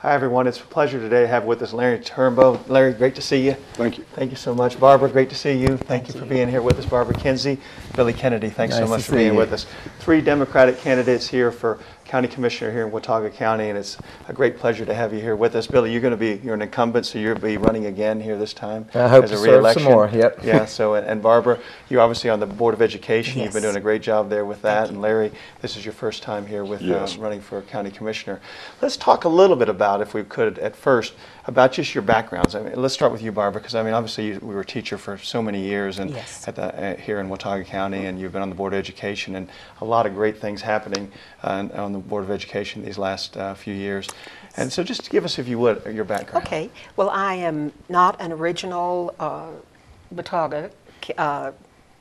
Hi everyone, it's a pleasure today to have with us Larry Turnbow. Larry, great to see you. Thank you. Thank you so much. Barbara, great to see you. Thank you for being here with us. Barbara Kinsey, Billy Kennedy, thanks so much for being with us. 3 Democratic candidates here for County Commissioner here in Watauga County, and it's a great pleasure to have you here with us. Billy, you're an incumbent, so you'll be running again here this time. I hope as to a serve re-election. some more, yep. Yeah, so, and Barbara, you're obviously on the Board of Education. Yes. You've been doing a great job there with that. And Larry, this is your first time here with Yes. running for County Commissioner. Let's talk a little bit about, if we could at first, about just your backgrounds. I mean, let's start with you, Barbara, because I mean, obviously we were a teacher for so many years, and Yes. here in Watauga County, and you've been on the Board of Education, and a lot of great things happening on the Board of Education these last few years. And so just give us, if you would, your background. Okay. Well, I am not an original Watauga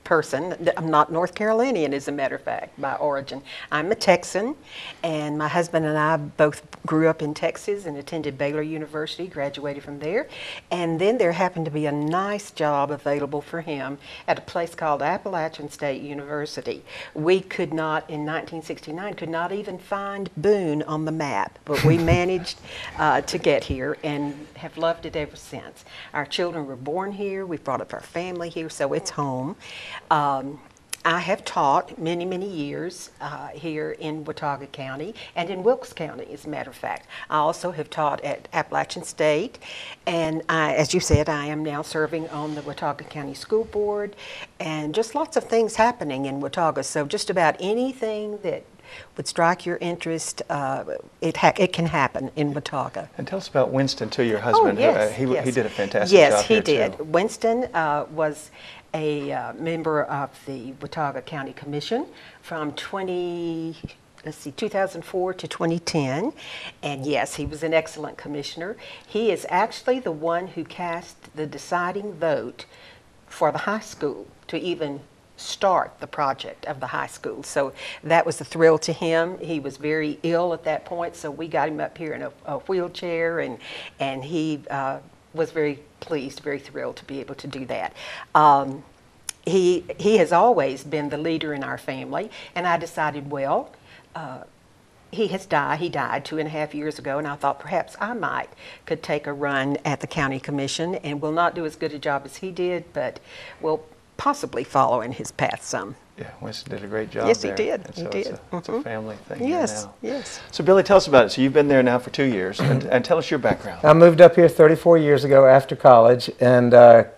person. I'm not North Carolinian, as a matter of fact, by origin. I'm a Texan, and my husband and I both grew up in Texas and attended Baylor University, graduated from there. And then there happened to be a nice job available for him at a place called Appalachian State University. We could not, in 1969, could not even find Boone on the map, but we managed to get here and have loved it ever since. Our children were born here. We brought up our family here, so it's home. I have taught many, many years here in Watauga County and in Wilkes County, as a matter of fact. I also have taught at Appalachian State, and as you said, I am now serving on the Watauga County School Board, and just lots of things happening in Watauga. So just about anything that would strike your interest, it can happen in Watauga. And tell us about Winston, too, your husband. Oh, yes, He did a fantastic job Yes, he here, did. too. Winston was a member of the Watauga County Commission from 2004 to 2010, and yes, he was an excellent commissioner. He is actually the one who cast the deciding vote for the high school to even start the project of the high school. So that was a thrill to him. He was very ill at that point, so we got him up here in a wheelchair, and he was very pleased, very thrilled to be able to do that. He has always been the leader in our family, and I decided, well, he died 2.5 years ago, and I thought perhaps I could take a run at the county commission, and will not do as good a job as he did, but will possibly follow in his path some. Yeah, Winston did a great job. Yes, there. he did. And He so did. It's a family thing Yes, now. yes. So Billy, tell us about it. So you've been there now for 2 years, and tell us your background. I moved up here 34 years ago after college, and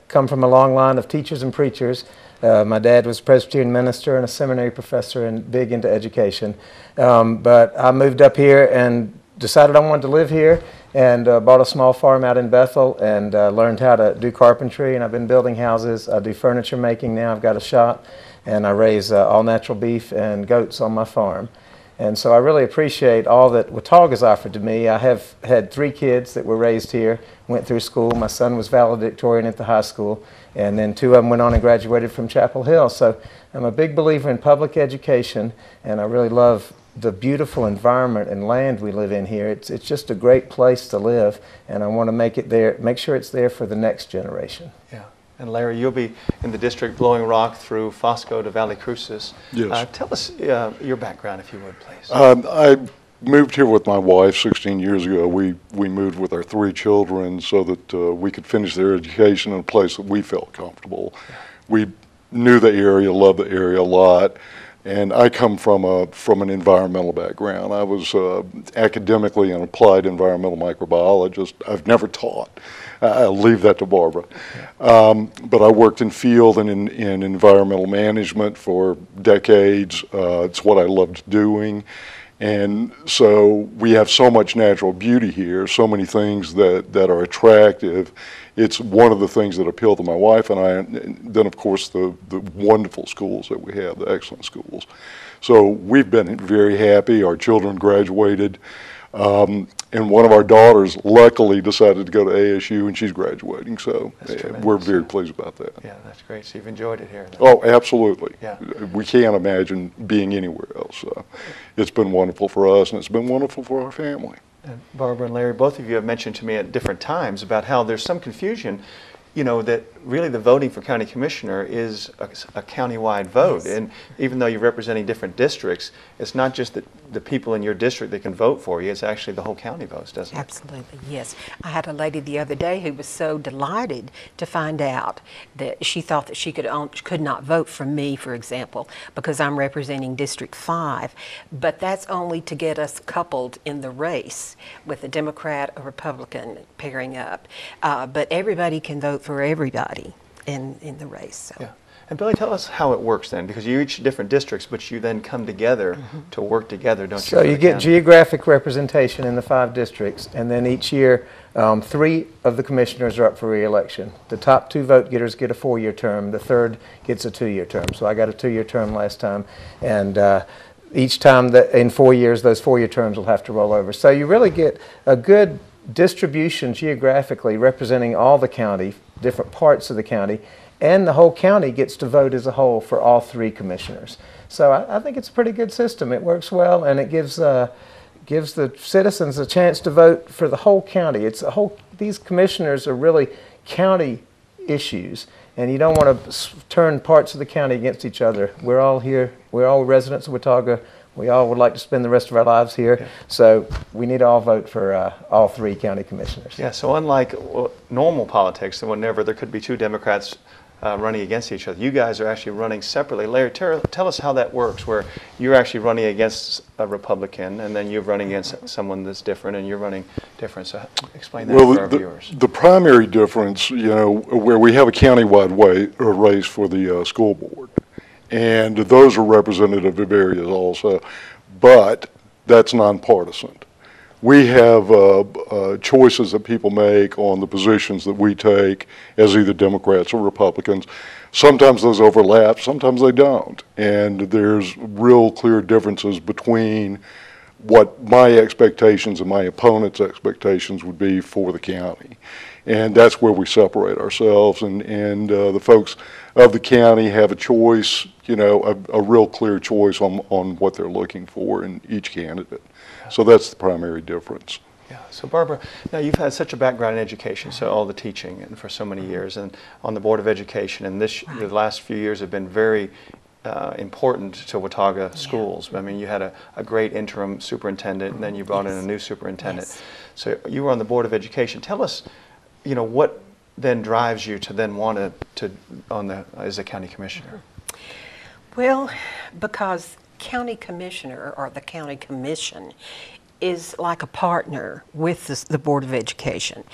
come from a long line of teachers and preachers. My dad was a Presbyterian minister and a seminary professor and big into education. But I moved up here and decided I wanted to live here, and bought a small farm out in Bethel, and learned how to do carpentry, and I've been building houses. I do furniture making now. I've got a shop, and I raise all natural beef and goats on my farm. And so I really appreciate all that Watauga's offered to me. I have had 3 kids that were raised here, went through school. My son was valedictorian at the high school, and then 2 of them went on and graduated from Chapel Hill. So I'm a big believer in public education, and I really love the beautiful environment and land we live in here. It's just a great place to live, and I want to make sure it's there for the next generation. Yeah. And Larry, you'll be in the district blowing rock through Fosco to Valley Crucis. Yes. Tell us your background, if you would, please. I moved here with my wife 16 years ago. We moved with our 3 children so that we could finish their education in a place that we felt comfortable. We knew the area, loved the area a lot. And I come from an environmental background. I was academically an applied environmental microbiologist. I've never taught. I'll leave that to Barbara. But I worked in field and in environmental management for decades. It's what I loved doing. And so we have so much natural beauty here, so many things that are attractive. It's one of the things that appeal to my wife and I, and then of course the wonderful schools that we have, the excellent schools. So we've been very happy. Our children graduated, and one of our daughters luckily decided to go to ASU, and she's graduating, so we're very pleased about that. Yeah, that's great. So you've enjoyed it here, then. Oh, absolutely. Yeah. We can't imagine being anywhere else. It's been wonderful for us, and it's been wonderful for our family. And Barbara and Larry, both of you have mentioned to me at different times about how there's some confusion, you know, that really the voting for county commissioner is a county-wide vote. Yes. And even though you're representing different districts, it's not just the people in your district that can vote for you, it's actually the whole county votes, doesn't it? Absolutely, yes. I had a lady the other day who was so delighted to find out that she thought that she could not vote for me, for example, because I'm representing District 5. But that's only to get us coupled in the race with a Democrat or Republican pairing up. But everybody can vote for everybody in the race. So. Yeah. And Billy, tell us how it works then, because you're each different districts, but you then come together to work together, don't you? So you get geographic representation in the 5 districts, and then each year 3 of the commissioners are up for re-election. The top 2 vote getters get a 4-year term. The third gets a 2-year term. So I got a 2-year term last time, and each time in 4 years, those 4-year terms will have to roll over. So you really get a good distribution geographically representing all the county, different parts of the county, and the whole county gets to vote as a whole for all 3 commissioners. So I think it's a pretty good system. It works well, and it gives the citizens a chance to vote for the whole county. These commissioners are really county issues, and you don't want to turn parts of the county against each other. We're all here. We're all residents of Watauga. We all would like to spend the rest of our lives here, yeah. So we need to all vote for all 3 county commissioners. Yeah, so unlike normal politics, whenever there could be 2 Democrats running against each other, you guys are actually running separately. Larry, tell us how that works, where you're actually running against a Republican, and then you're running against someone that's different, and you're running different. So explain that for our viewers. The primary difference, where we have a countywide race for the school board, and those are representative of areas also, but that's nonpartisan. We have choices that people make on the positions that we take as either Democrats or Republicans. Sometimes those overlap, sometimes they don't. And there's real clear differences between what my expectations and my opponent's expectations would be for the county. And that's where we separate ourselves, and the folks of the county have a choice, a real clear choice on what they're looking for in each candidate. So that's the primary difference. Yeah. So Barbara, now you've had such a background in education, so all the teaching and for so many years, and on the Board of Education, and the last few years have been very important to Watauga schools. I mean, you had a great interim superintendent, and then you brought in a new superintendent. Yes. So you were on the Board of Education. Tell us, what then drives you to then want to as a county commissioner? Well, because county commissioner or the county commission is like a partner with the Board of Education.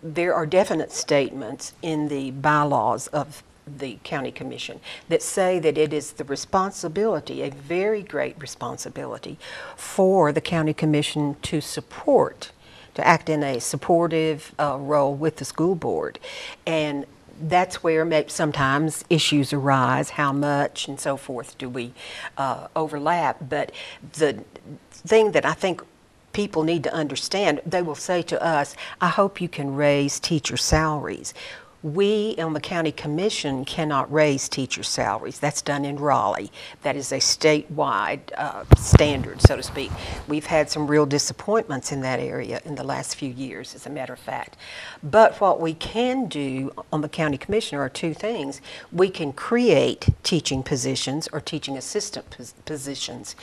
There are definite statements in the bylaws of the county commission that say that it is the responsibility, a very great responsibility, for the county commission to act in a supportive role with the school board. And that's where sometimes issues arise, how much and so forth do we overlap. But the thing that I think people need to understand, they will say to us, I hope you can raise teacher salaries. We on the county commission cannot raise teacher salaries. That's done in Raleigh. That is a statewide standard, so to speak. We've had some real disappointments in that area in the last few years, as a matter of fact. But what we can do on the county commission are 2 things. We can create teaching positions or teaching assistant positions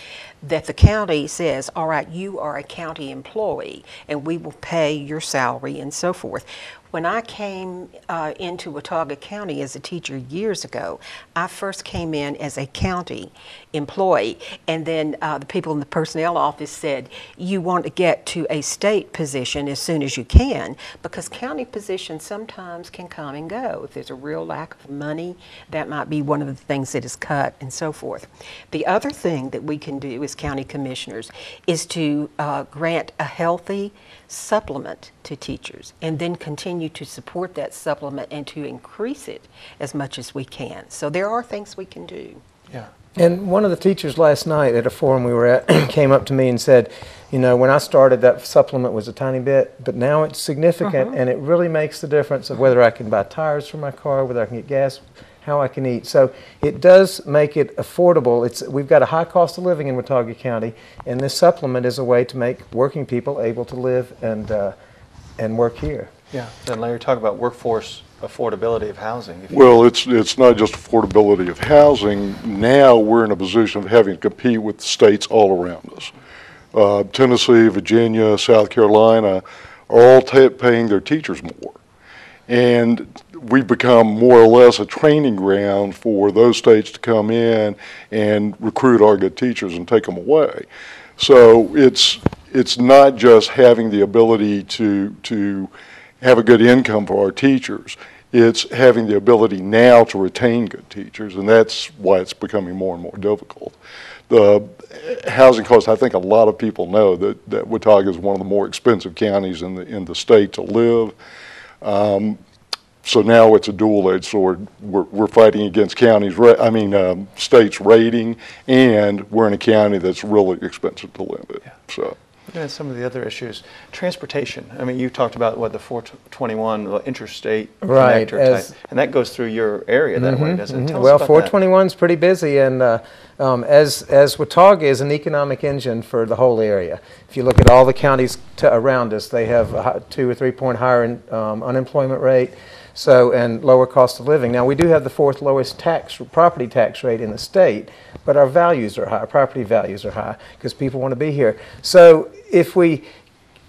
that the county says, all right, you are a county employee and we will pay your salary and so forth. When I came into Watauga County as a teacher years ago, I first came in as a county employee, and then the people in the personnel office said, you want to get to a state position as soon as you can, because county positions sometimes can come and go. If there's a real lack of money, that might be one of the things that is cut and so forth. The other thing that we can do as county commissioners is to grant a healthy supplement to teachers and then continue to support that supplement and to increase it as much as we can. So there are things we can do. Yeah. And one of the teachers last night at a forum we were at came up to me and said, when I started, that supplement was a tiny bit, but now it's significant, and it really makes the difference of whether I can buy tires for my car, whether I can get gas, how I can eat. So it does make it affordable. We've got a high cost of living in Watauga County, and this supplement is a way to make working people able to live and work here. Yeah, and Larry, talk about workforce affordability of housing. Well, it's not just affordability of housing. Now we're in a position of having to compete with states all around us. Tennessee, Virginia, South Carolina are all paying their teachers more. And we've become more or less a training ground for those states to come in and recruit our good teachers and take them away. So it's not just having the ability to have a good income for our teachers. It's having the ability now to retain good teachers, and that's why it's becoming more and more difficult. The housing costs, I think a lot of people know that Watauga is one of the more expensive counties in the state to live. So now it's a dual-edged sword. We're fighting against states rating, and we're in a county that's really expensive to live in. Yeah. So. Looking at some of the other issues, transportation. I mean, you talked about what the 421 interstate connector type, and that goes through your area that way, doesn't it? Tell Well, us about 421 is pretty busy, and as Watauga is an economic engine for the whole area. If you look at all the counties around us, they have a 2 or 3 point higher unemployment rate. So, and lower cost of living. Now, we do have the 4th lowest property tax rate in the state, but our values are high, property values are high, because people want to be here. So, if we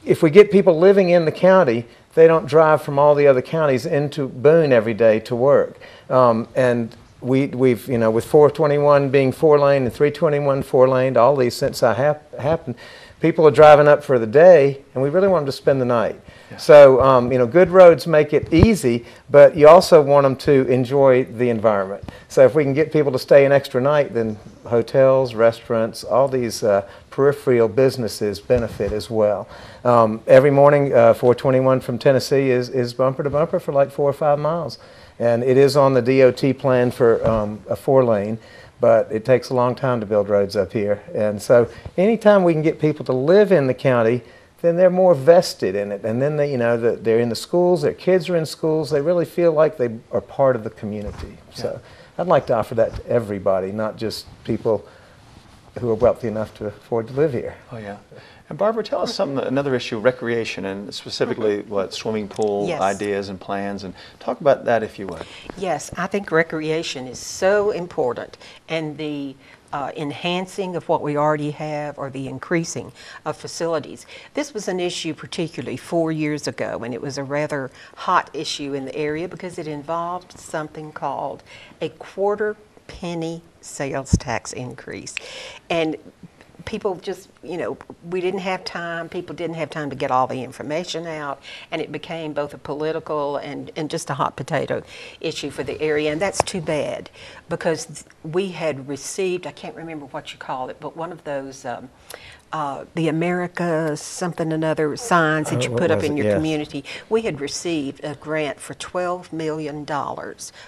get people living in the county, they don't drive from all the other counties into Boone every day to work. And we've, with 421 being 4-lane and 321 4-lane, all these since I happened, people are driving up for the day, and we really want them to spend the night. Yeah. So, good roads make it easy, but you also want them to enjoy the environment. So if we can get people to stay an extra night, then hotels, restaurants, all these peripheral businesses benefit as well. Every morning, 421 from Tennessee is bumper to bumper for like 4 or 5 miles. And it is on the DOT plan for a 4-lane. But it takes a long time to build roads up here. And so anytime we can get people to live in the county, then they're more vested in it. And then they, they're in the schools, their kids are in schools, they really feel like they are part of the community. Yeah. So I'd like to offer that to everybody, not just people who are wealthy enough to afford to live here. Oh, yeah. And Barbara, tell us another issue, recreation, and specifically what swimming pool ideas and plans, and talk about that if you would. Yes, I think recreation is so important, and the enhancing of what we already have or the increasing of facilities. This was an issue particularly 4 years ago, and it was a rather hot issue in the area because it involved something called a quarter-penny sales tax increase. And people just, we didn't have time, people didn't have time to get all the information out, and it became both a political and just a hot potato issue for the area, and that's too bad, because we had received, I can't remember what you call it, but one of those, the America something another signs that you put up in your community. We had received a grant for $12 million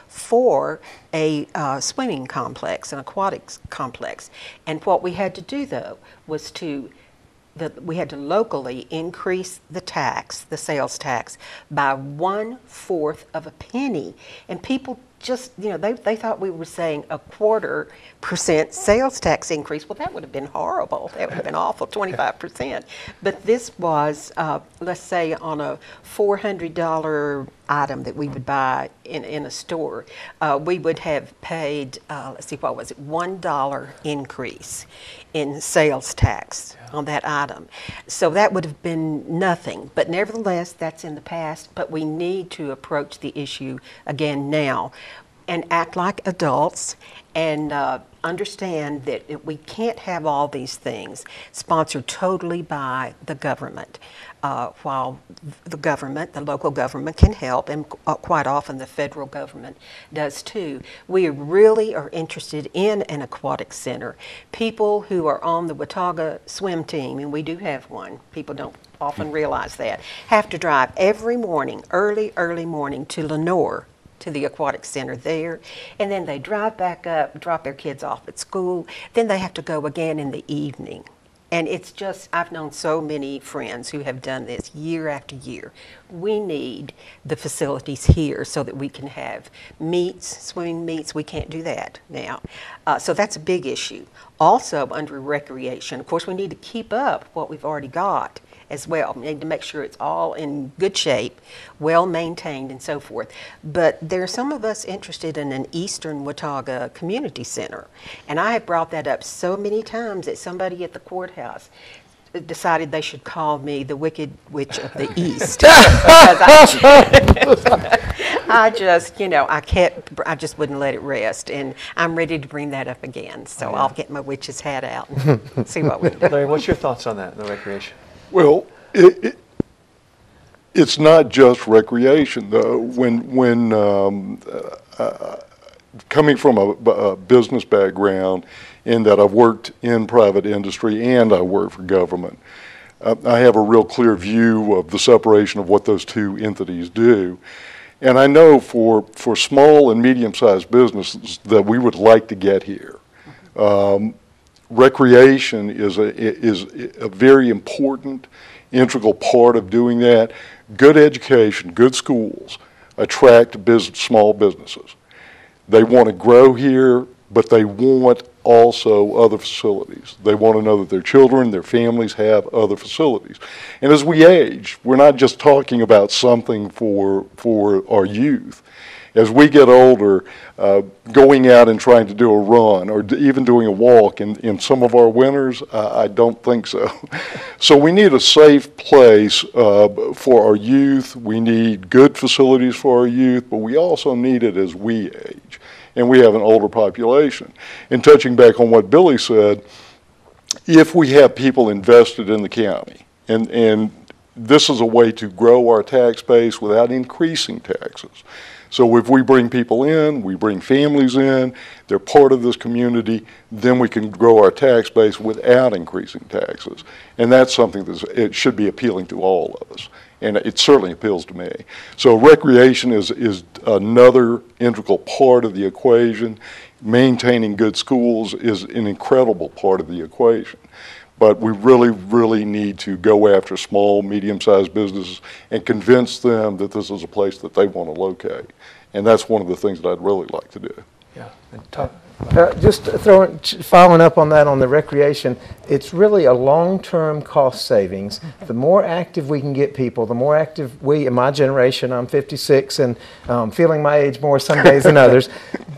for a swimming complex, an aquatics complex. And what we had to do, though, was we had to locally increase the tax, the sales tax, by 1/4 of a penny. And people just, they thought we were saying a 1/4% sales tax increase. Well, that would have been horrible. That would have been awful, 25%. But this was, let's say, on a $400 item that we would buy in a store, we would have paid, let's see, what was it, $1 increase in sales tax on that item. So that would have been nothing. But nevertheless, that's in the past. But we need to approach the issue again now and act like adults and understand that we can't have all these things sponsored totally by the government. While the government, the local government can help, and quite often the federal government does too. We really are interested in an aquatic center. People who are on the Watauga swim team, and we do have one, people don't often realize that, have to drive every morning, early morning to Lenoir, to the aquatic center there, and then they drive back up, drop their kids off at school, then they have to go again in the evening. And it's just, I've known so many friends who have done this year after year. We need the facilities here so that we can have meets, swimming meets. We can't do that now. So that's a big issue. Also, under recreation, of course, we need to keep up what we've already got as well. We need to make sure it's all in good shape, well maintained and so forth. But there are some of us interested in an Eastern Watauga Community Center. And I have brought that up so many times that somebody at the courthouse decided they should call me the Wicked Witch of the East. Because I just, you know, I just wouldn't let it rest. And I'm ready to bring that up again. So I'll get my witch's hat out and see what we can do. Larry, what's your thoughts on that, the recreation? Well, it's not just recreation, though. When coming from a business background, in that I've worked in private industry and I work for government, I have a real clear view of the separation of what those two entities do. And I know for small and medium-sized businesses that we would like to get here. Recreation is a very important, integral part of doing that. Good education, good schools attract small businesses. They want to grow here, but they want also other facilities. They want to know that their children, their families have other facilities. And as we age, we're not just talking about something for our youth. As we get older, going out and trying to do a run or even doing a walk in some of our winters, I don't think so. So we need a safe place for our youth. We need good facilities for our youth, but we also need it as we age. And we have an older population. And touching back on what Billy said, if we have people invested in the county, and this is a way to grow our tax base without increasing taxes. So if we bring people in, we bring families in, they're part of this community, then we can grow our tax base without increasing taxes. And that's something that it should be appealing to all of us. And it certainly appeals to me. So recreation is another integral part of the equation. Maintaining good schools is an incredible part of the equation. But we really, really need to go after small, medium-sized businesses and convince them that this is a place that they want to locate. And that's one of the things that I'd really like to do. Yeah. Just following up on that on the recreation, it's really a long-term cost savings. The more active we can get people, the more active we, in my generation, I'm 56 and feeling my age more some days than others,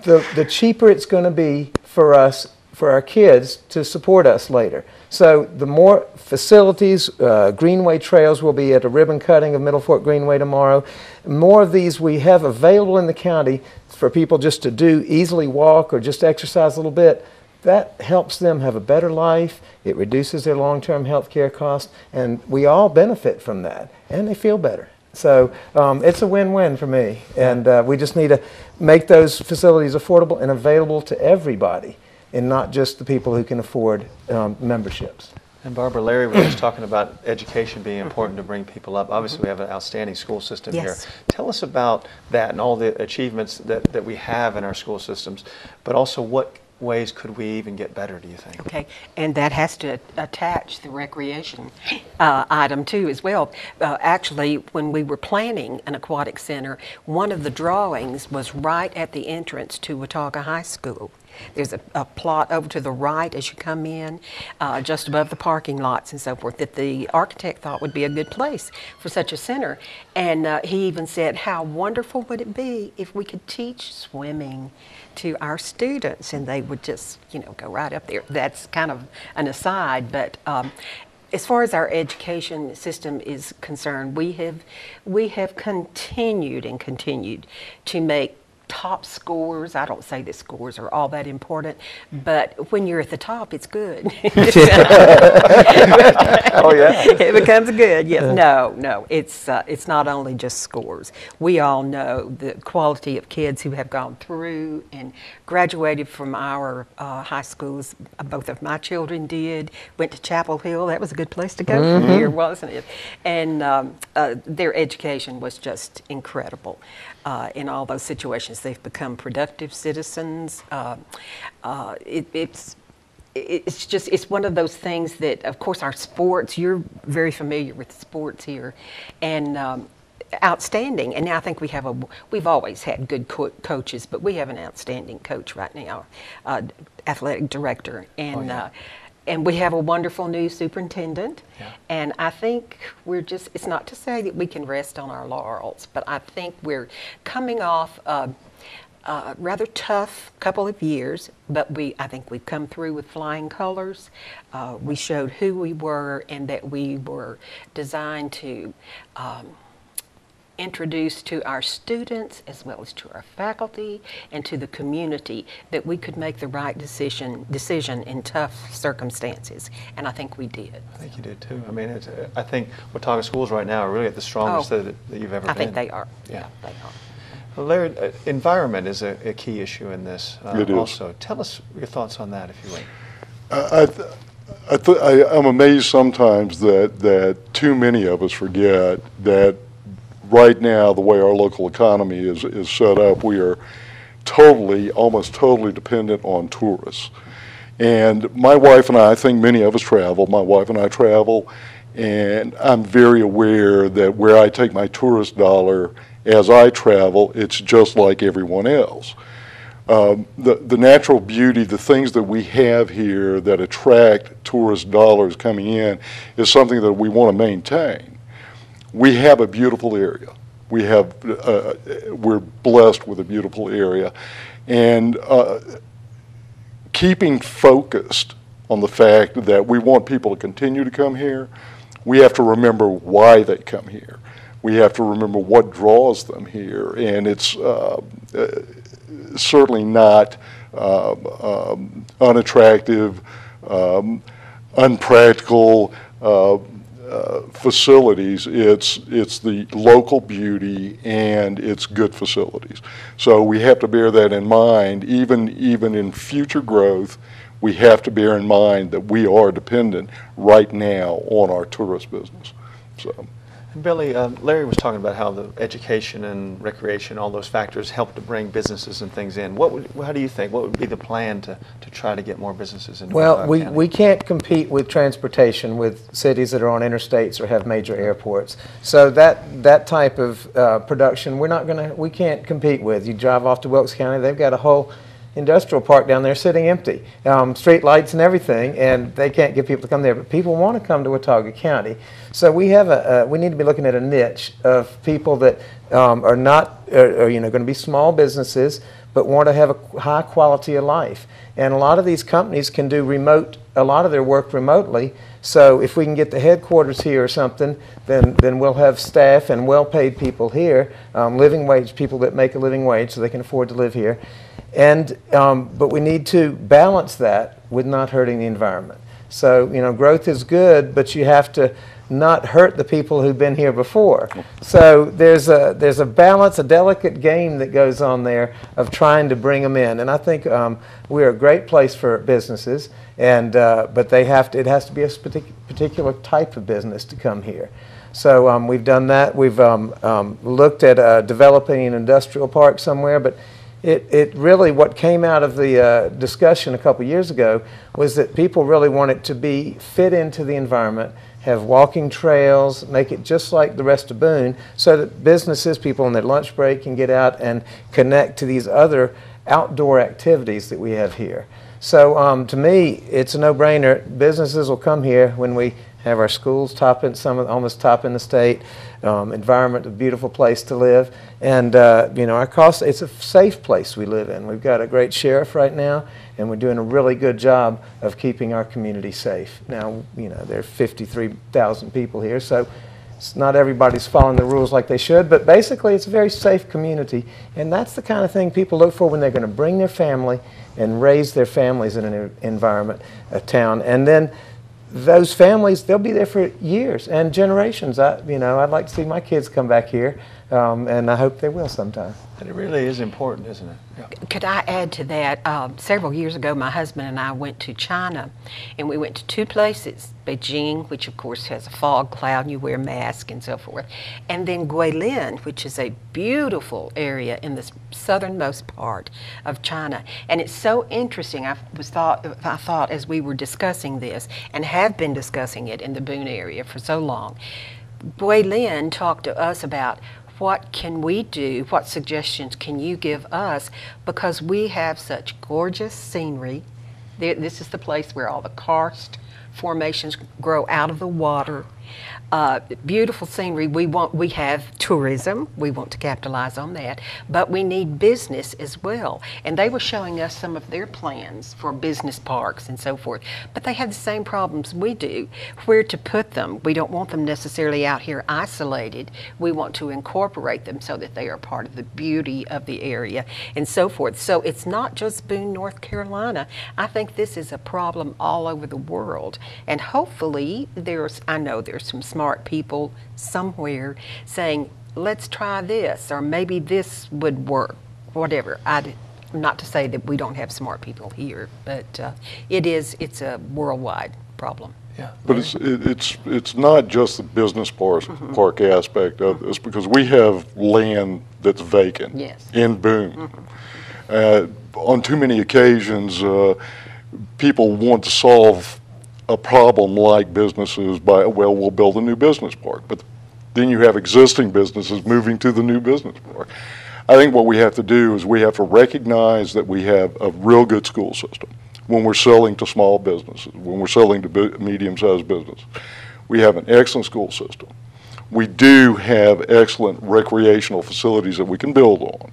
the cheaper it's going to be for us, for our kids to support us later. So the more facilities, Greenway trails will be at a ribbon cutting of Middle Fork Greenway tomorrow. More of these we have available in the county for people just to do, easily walk or just exercise a little bit. That helps them have a better life. It reduces their long-term health care costs, and we all benefit from that, and they feel better. So it's a win-win for me, and we just need to make those facilities affordable and available to everybody, and not just the people who can afford memberships. And Barbara, Larry was just talking about education being important to bring people up. Obviously, we have an outstanding school system here. Tell us about that and all the achievements that we have in our school systems, but also what ways could we even get better, do you think? Okay, and that has to attach the recreation item too as well. Actually, when we were planning an aquatic center, one of the drawings was right at the entrance to Watauga High School. There's a plot over to the right as you come in, just above the parking lots and so forth, that the architect thought would be a good place for such a center. And he even said, how wonderful would it be if we could teach swimming to our students, and they would just, you know, go right up there. That's kind of an aside, but as far as our education system is concerned, we have continued and continued to make top scores. I don't say that scores are all that important, but when you're at the top, it's good. Oh yeah, it becomes good. Yes. No. It's not only just scores. We all know the quality of kids who have gone through and graduated from our high schools. Both of my children did. Went to Chapel Hill. That was a good place to go from here, wasn't it? And their education was just incredible. In all those situations, they've become productive citizens. It's one of those things that, of course, our sports. You're very familiar with sports here, and outstanding. And now I think we've always had good coaches, but we have an outstanding coach right now, athletic director, and. And we have a wonderful new superintendent. Yeah. And I think it's not to say that we can rest on our laurels, but I think we're coming off a rather tough couple of years, but I think we've come through with flying colors. We showed who we were and that we were designed to introduce to our students as well as to our faculty and to the community that we could make the right decision in tough circumstances, and I think we did. I think you did too. I mean, I think Watauga schools right now are really at the strongest that you've ever been. I think they are. Yeah, they are. Well, Larry, environment is a key issue in this. It is. Also, tell us your thoughts on that, if you would. I'm amazed sometimes that too many of us forget that right now, the way our local economy is set up, we are almost totally dependent on tourists. And my wife and I think many of us travel. My wife and I travel, and I'm very aware that where I take my tourist dollar as I travel, it's just like everyone else. The natural beauty, the things that we have here that attract tourist dollars coming in is something that we want to maintain. We have a beautiful area. We're blessed with a beautiful area. And keeping focused on the fact that we want people to continue to come here, we have to remember why they come here. We have to remember what draws them here. And it's certainly not unattractive, unpractical facilities. It's the local beauty and it's good facilities. So we have to bear that in mind. Even in future growth, we have to bear in mind that we are dependent right now on our tourist business. So. Billy, Larry was talking about how the education and recreation, all those factors help to bring businesses and things in. How do you think? What would be the plan to try to get more businesses into Well, Watauga County? we can't compete with transportation with cities that are on interstates or have major airports. So that type of production, we can't compete with. You drive off to Wilkes County, they've got a whole industrial park down there sitting empty, street lights and everything, and they can't get people to come there. But people want to come to Watauga County. So we need to be looking at a niche of people that are not going to be small businesses, but want to have a high quality of life. And a lot of these companies can do a lot of their work remotely. So if we can get the headquarters here or something, then we'll have staff and well-paid people here, living wage people that make a living wage so they can afford to live here. And but we need to balance that with not hurting the environment. So growth is good, but you have to not hurt the people who've been here before. So there's a balance, a delicate game that goes on there of trying to bring them in. And I think we're a great place for businesses, but it has to be a particular type of business to come here. So we've done that. We've looked at developing an industrial park somewhere, but it really, what came out of the discussion a couple years ago was that people really want it to fit into the environment, have walking trails, make it just like the rest of Boone, so that businesses, people on their lunch break can get out and connect to these other outdoor activities that we have here. So to me, it's a no-brainer. Businesses will come here when we have our schools almost top in the state, environment, a beautiful place to live, and our cost, it's a safe place we live in. We've got a great sheriff right now, and we're doing a really good job of keeping our community safe. Now, there are 53,000 people here, so not everybody's following the rules like they should, but basically it's a very safe community, and that's the kind of thing people look for when they're going to bring their family and raise their families in an environment, a town, and then those families, they'll be there for years and generations. I'd like to see my kids come back here, and I hope they will sometime. And it really is important, isn't it? Yeah. Could I add to that? Several years ago, my husband and I went to China, and we went to two places. Beijing, which of course has a fog cloud, and you wear a mask and so forth, and then Guilin, which is a beautiful area in the southernmost part of China. And it's so interesting. I thought as we were discussing this, and have been discussing it in the Boone area for so long, Guilin talked to us about what can we do, what suggestions can you give us, because we have such gorgeous scenery, This is the place where all the karst formations grow out of the water. Beautiful scenery. We have tourism. We want to capitalize on that, but we need business as well. And they were showing us some of their plans for business parks and so forth. But they have the same problems we do. Where to put them? We don't want them necessarily out here isolated. We want to incorporate them so that they are part of the beauty of the area and so forth. So it's not just Boone, North Carolina. I think this is a problem all over the world. And hopefully I know there's some smart people somewhere saying, let's try this, or maybe this would work, whatever. Not to say that we don't have smart people here, but it's a worldwide problem. Yeah. But it's not just the business park aspect of this, because we have land that's vacant in Boone. On too many occasions, people want to solve a problem like businesses by, well, we'll build a new business park, but then you have existing businesses moving to the new business park. I think what we have to do is we have to recognize that we have a real good school system when we're selling to small businesses, when we're selling to medium-sized businesses. We have an excellent school system. We do have excellent recreational facilities that we can build on.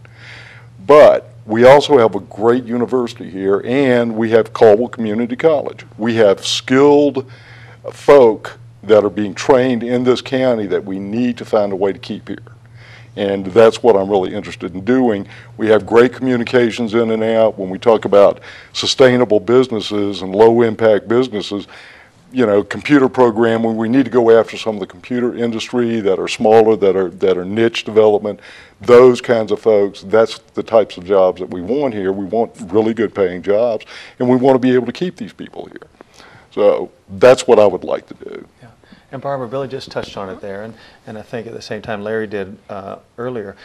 But we also have a great university here, and we have Caldwell Community College. We have skilled folk that are being trained in this county that we need to find a way to keep here. And that's what I'm really interested in doing. We have great communications in and out. When we talk about sustainable businesses and low-impact businesses, you know, computer programming, we need to go after some of the computer industry that are smaller, that are niche development. Those kinds of folks, that's the types of jobs that we want here. We want really good paying jobs, and we want to be able to keep these people here. So that's what I would like to do. Yeah. And Barbara, Billy just touched on it there, and I think at the same time Larry did earlier.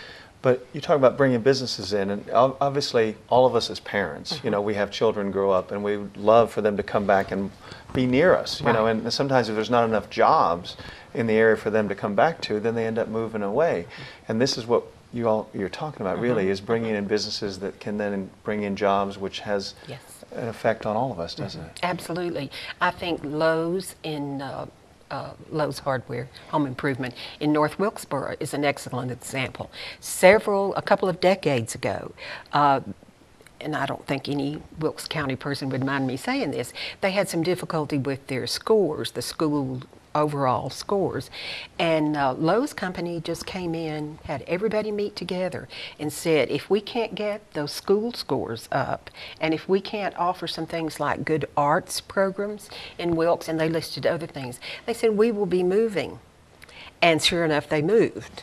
But you talk about bringing businesses in, and obviously all of us as parents, you know, we have children grow up, and we would love for them to come back and be near us, you know, and sometimes if there's not enough jobs in the area for them to come back to, then they end up moving away. And this is what you're talking about really, is bringing in businesses that can then bring in jobs, which has an effect on all of us, doesn't it? Absolutely. I think Lowe's in Lowe's Hardware, Home Improvement in North Wilkesboro is an excellent example. A couple of decades ago, and I don't think any Wilkes County person would mind me saying this, they had some difficulty with their scores, the school overall scores. And Lowe's company just came in, had everybody meet together and said, if we can't get those school scores up, and if we can't offer some things like good arts programs in Wilkes, and they listed other things, they said, we will be moving. And sure enough, they moved.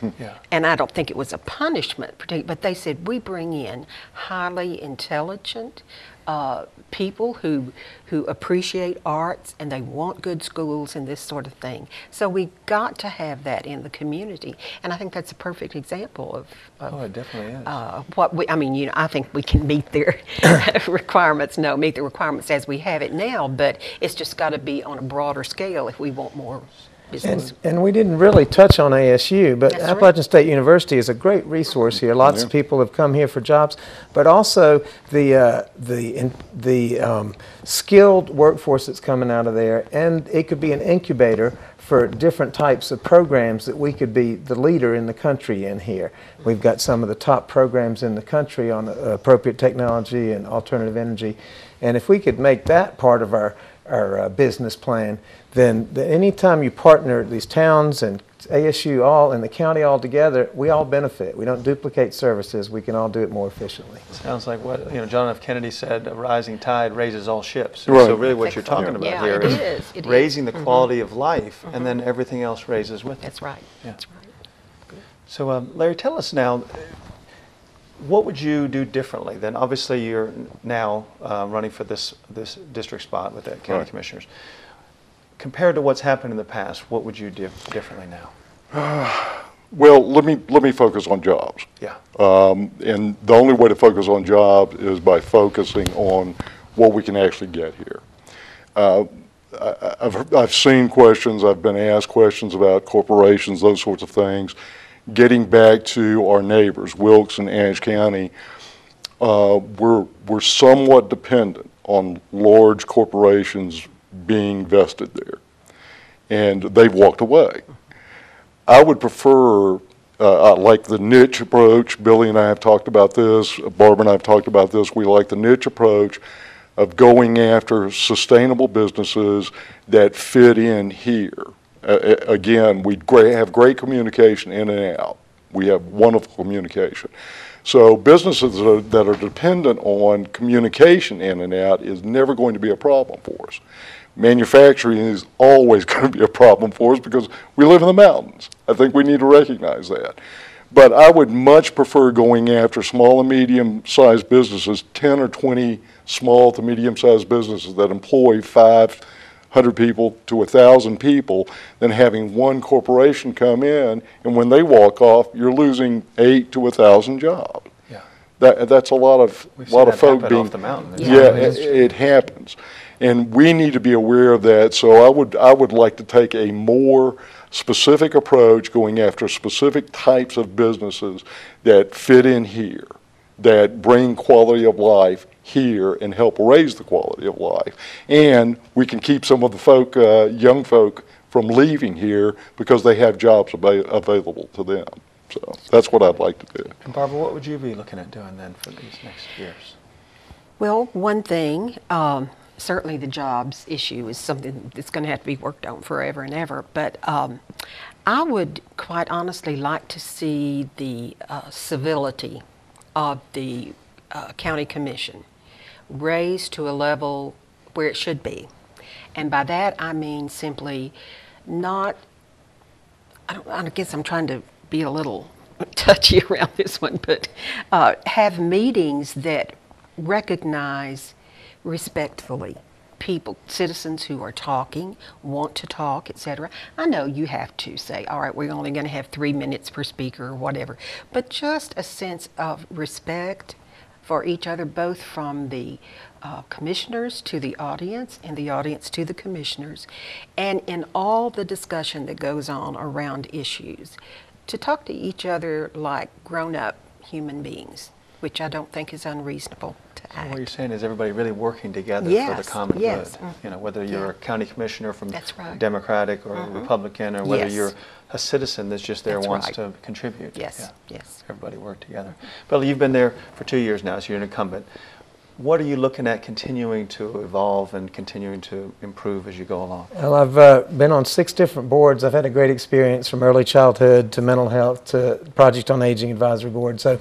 And I don't think it was a punishment, but they said, we bring in highly intelligent people who appreciate arts, and they want good schools and this sort of thing. So we've got to have that in the community. And I think that's a perfect example of it definitely is. I think we can meet their requirements, meet the requirements as we have it now, but it's just got to be on a broader scale if we want more. And we didn't really touch on ASU, but Appalachian State University is a great resource here. Lots of people have come here for jobs, but also the skilled workforce that's coming out of there, and it could be an incubator for different types of programs that we could be the leader in the country in here. We've got some of the top programs in the country on appropriate technology and alternative energy, and if we could make that part of our business plan, then anytime you partner these towns and ASU all and the county all together, we all benefit. We don't duplicate services. We can all do it more efficiently. Sounds like what John F. Kennedy said: "A rising tide raises all ships." Right. So really, what you're talking about here is raising the quality of life, and then everything else raises with it. That's right. Yeah. That's right. Good. So, Larry, tell us now. What would you do differently? Then obviously you're now running for this district spot with the county commissioners. Compared to what's happened in the past, what would you do differently now? Well, let me focus on jobs. Yeah. And the only way to focus on jobs is by focusing on what we can actually get here. I've seen questions, I've been asked questions about corporations, those sorts of things. Getting back to our neighbors, Wilkes and Ashe County, we're somewhat dependent on large corporations being vested there, and they've walked away. I would prefer, like the niche approach. Billy and I have talked about this. Barbara and I have talked about this. We like the niche approach of going after sustainable businesses that fit in here. Again, we have great communication in and out. We have wonderful communication. So businesses that are dependent on communication in and out is never going to be a problem for us. Manufacturing is always going to be a problem for us because we live in the mountains. I think we need to recognize that. But I would much prefer going after small and medium-sized businesses, 10 or 20 small to medium-sized businesses that employ 500 people to 1,000 people, than having one corporation come in, and when they walk off, you're losing 8 to 1,000 jobs. Yeah. That's a lot of folk being off the mountain. Yeah, it happens, and we need to be aware of that. So I would like to take a more specific approach, going after specific types of businesses that fit in here, that bring quality of life here and help raise the quality of life. And we can keep some of the folk, young folk, from leaving here because they have jobs available to them. So that's what I'd like to do. And Barbara, what would you be looking at doing then for these next years? Well, one thing, certainly the jobs issue is something that's going to have to be worked on forever and ever, but I would quite honestly like to see the civility of the county commission raised to a level where it should be. And by that I mean simply not, I guess I'm trying to be a little touchy around this one, but have meetings that recognize respectfully people, citizens who are talking, want to talk, etc. I know you have to say, all right, we're only going to have 3 minutes per speaker or whatever, but just a sense of respect for each other, both from the commissioners to the audience and the audience to the commissioners, and in all the discussion that goes on around issues, to talk to each other like grown-up human beings, which I don't think is unreasonable to act. What you're saying is everybody really working together for the common good. You know, whether you're a county commissioner from Democratic or Republican, or whether you're a citizen that's just there wants to contribute. Yes, yes. Everybody work together. Billy, you've been there for 2 years now, so you're an incumbent. What are you looking at continuing to evolve and continuing to improve as you go along? Well, I've been on 6 different boards. I've had a great experience from early childhood to mental health to Project on Aging Advisory Board. So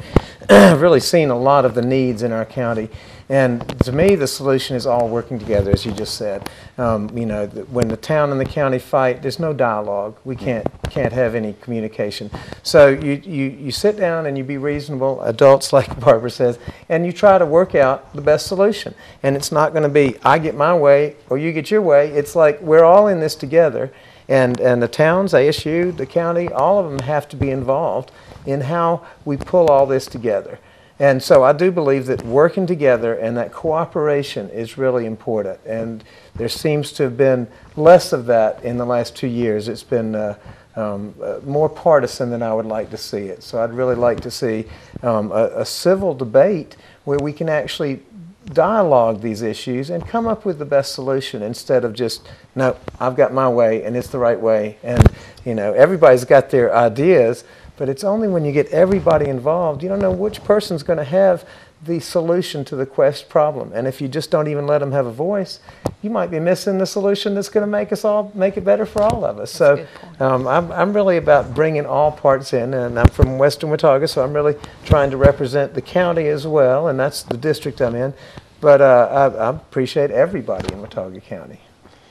I've really seen a lot of the needs in our county. And to me, the solution is all working together, as you just said. You know, when the town and the county fight, there's no dialogue. We can't have any communication. So you sit down and you be reasonable, adults, like Barbara says, and you try to work out the best solution. And it's not going to be, I get my way or you get your way. It's like we're all in this together. And the towns, ASU, the county, all of them have to be involved in how we pull all this together. And so I do believe that working together and that cooperation is really important. And there seems to have been less of that in the last 2 years. It's been more partisan than I would like to see it. So I'd really like to see a civil debate where we can actually dialogue these issues and come up with the best solution, instead of just, no, I've got my way and it's the right way. And, you know, everybody's got their ideas, but it's only when you get everybody involved, you don't know which person's going to have the solution to the quest problem. And if you just don't even let them have a voice, you might be missing the solution that's going to make it better for all of us. So I'm really about bringing all parts in, and I'm from Western Watauga, so I'm really trying to represent the county as well, and that's the district I'm in. But I appreciate everybody in Watauga County.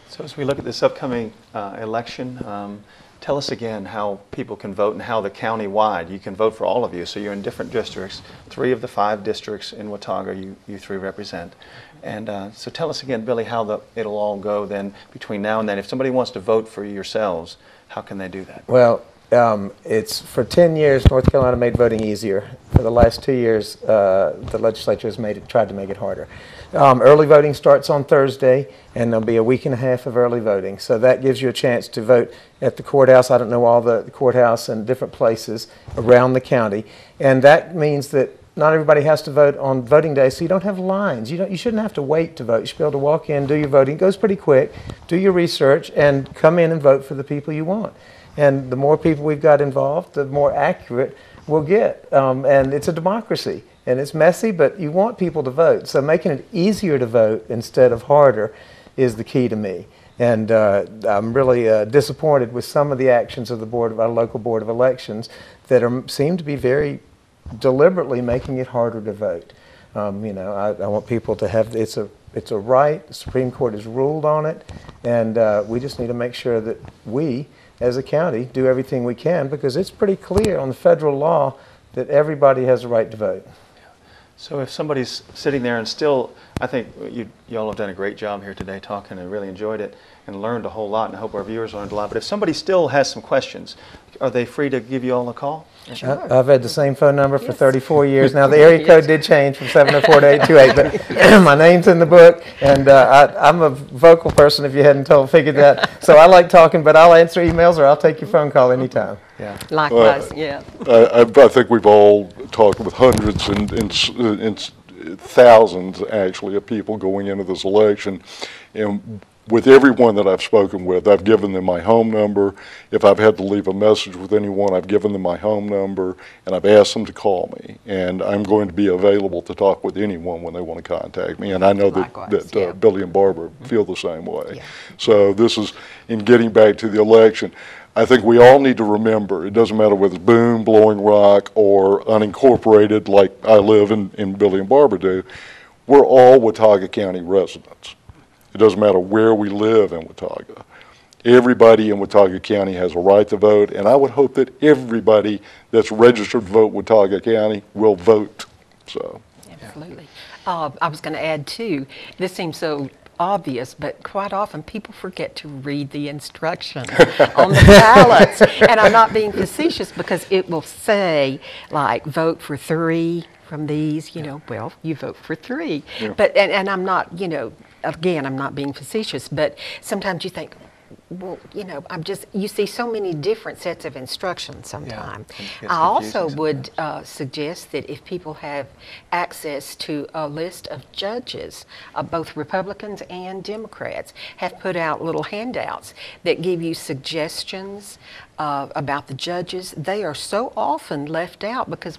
So as we look at this upcoming election, tell us again how people can vote and how the county-wide, you can vote for all of you. So you're in different districts, 3 of the 5 districts in Watauga you 3 represent. And so tell us again, Billy, how it'll all go then between now and then. If somebody wants to vote for yourselves, how can they do that? Well, it's for 10 years, North Carolina made voting easier. For the last 2 years, the legislature has tried to make it harder. Early voting starts on Thursday, and there'll be a week and a half of early voting. So that gives you a chance to vote at the courthouse. I don't know all the courthouse and different places around the county. And that means that not everybody has to vote on voting day, so you don't have lines. You shouldn't have to wait to vote. You should be able to walk in, do your voting. It goes pretty quick. Do your research and come in and vote for the people you want. And the more people we've got involved, the more accurate we'll get. And it's a democracy, and it's messy, but you want people to vote. So making it easier to vote instead of harder is the key to me. And I'm really disappointed with some of the actions of our local board of elections that seem to be very deliberately making it harder to vote. I want people to have, it's a right, the Supreme Court has ruled on it, and we just need to make sure that we, as a county, do everything we can, because it's pretty clear on the federal law that everybody has a right to vote. So if somebody's sitting there and still, I think you all have done a great job here today talking, and really enjoyed it and learned a whole lot, and I hope our viewers learned a lot. But if somebody still has some questions, are they free to give you all a call? Sure. I've had the same phone number for 34 years. Now, the area code did change from 704 to 828, but my name's in the book, and I'm a vocal person, if you hadn't figured that. So I like talking, but I'll answer emails or I'll take your phone call anytime. Yeah. Likewise, yeah. I think we've all talked with hundreds and thousands, actually, of people going into this election. And with everyone that I've spoken with, I've given them my home number. If I've had to leave a message with anyone, I've given them my home number, and I've asked them to call me. And I'm going to be available to talk with anyone when they want to contact me. And I know that Billy and Barbara feel the same way. Yeah. So this is, in getting back to the election, I think we all need to remember, it doesn't matter whether it's Boone, Blowing Rock, or unincorporated like I live and Billy and Barbara do, we're all Watauga County residents. It doesn't matter where we live in Watauga. Everybody in Watauga County has a right to vote, and I would hope that everybody that's registered to vote Watauga County will vote. So. Absolutely. I was going to add too, this seems so obvious, but quite often people forget to read the instructions on the ballots. And I'm not being facetious, because it will say, like, vote for 3 from these, well, you vote for 3. Yeah. But, and I'm not, again, I'm not being facetious, but sometimes you think, well, you see so many different sets of instructions sometimes. Yeah, I also would suggest that if people have access to a list of judges, both Republicans and Democrats have put out little handouts that give you suggestions about the judges. They are so often left out because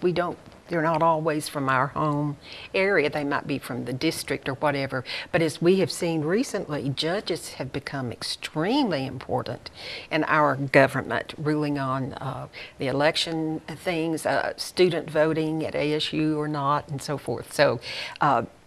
they're not always from our home area. They might be from the district or whatever. But as we have seen recently, judges have become extremely important in our government, ruling on the election things, student voting at ASU or not, and so forth. So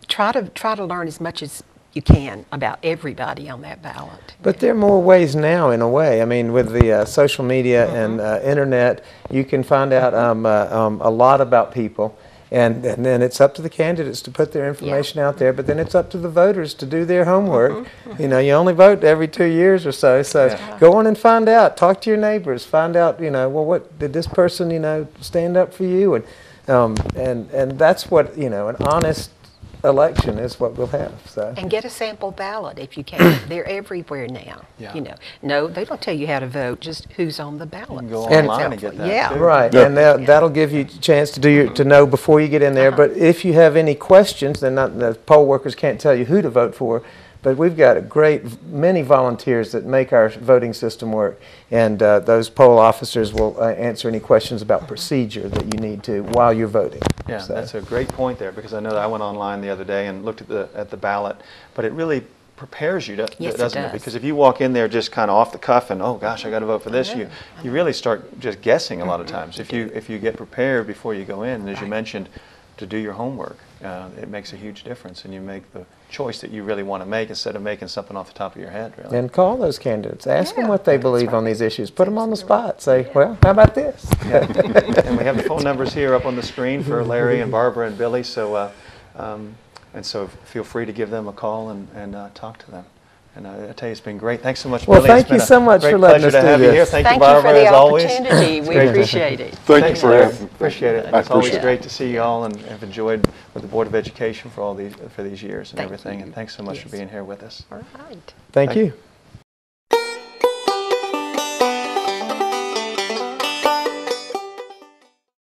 try to learn as much as you can about everybody on that ballot. But there are more ways now, in a way. I mean, with the social media and internet, you can find out a lot about people, and then it's up to the candidates to put their information out there, but then it's up to the voters to do their homework. You only vote every 2 years or so, go on and find out. Talk to your neighbors. Find out, well, what did this person, stand up for you? And that's what, an honest election is what we'll have. So. And get a sample ballot if you can. They're everywhere now. Yeah. No, they don't tell you how to vote, just who's on the ballot. You can go online and get that too. Right. Yeah. And that'll give you a chance to know before you get in there. But if you have any questions, then the poll workers can't tell you who to vote for. But we've got many volunteers that make our voting system work, and those poll officers will answer any questions about procedure that you need to while you're voting. Yeah, that's a great point there, because I know that I went online the other day and looked at the ballot, but it really prepares you, doesn't it? Because if you walk in there just kind of off the cuff and, oh gosh, I got to vote for this, you really start just guessing a lot of times. If you get prepared before you go in, and as you mentioned, to do your homework, it makes a huge difference, and you make the choice that you really want to make instead of making something off the top of your head, really. And call those candidates. Ask them what they believe on these issues. Put them on the spot. Say, well, how about this? And we have the phone numbers here up on the screen for Larry and Barbara and Billy, so so feel free to give them a call and talk to them. And I tell you, it's been great. Thanks so much, Billy. Well, thank you so much for letting us do this. Pleasure to have you here. Thank you, Barbara, as always. Thank you for the opportunity. We appreciate it. Thank you for having me. Appreciate it. It's always great to see you all, and have enjoyed with the Board of Education for these years and everything. And thanks so much for being here with us. All right. Thank you.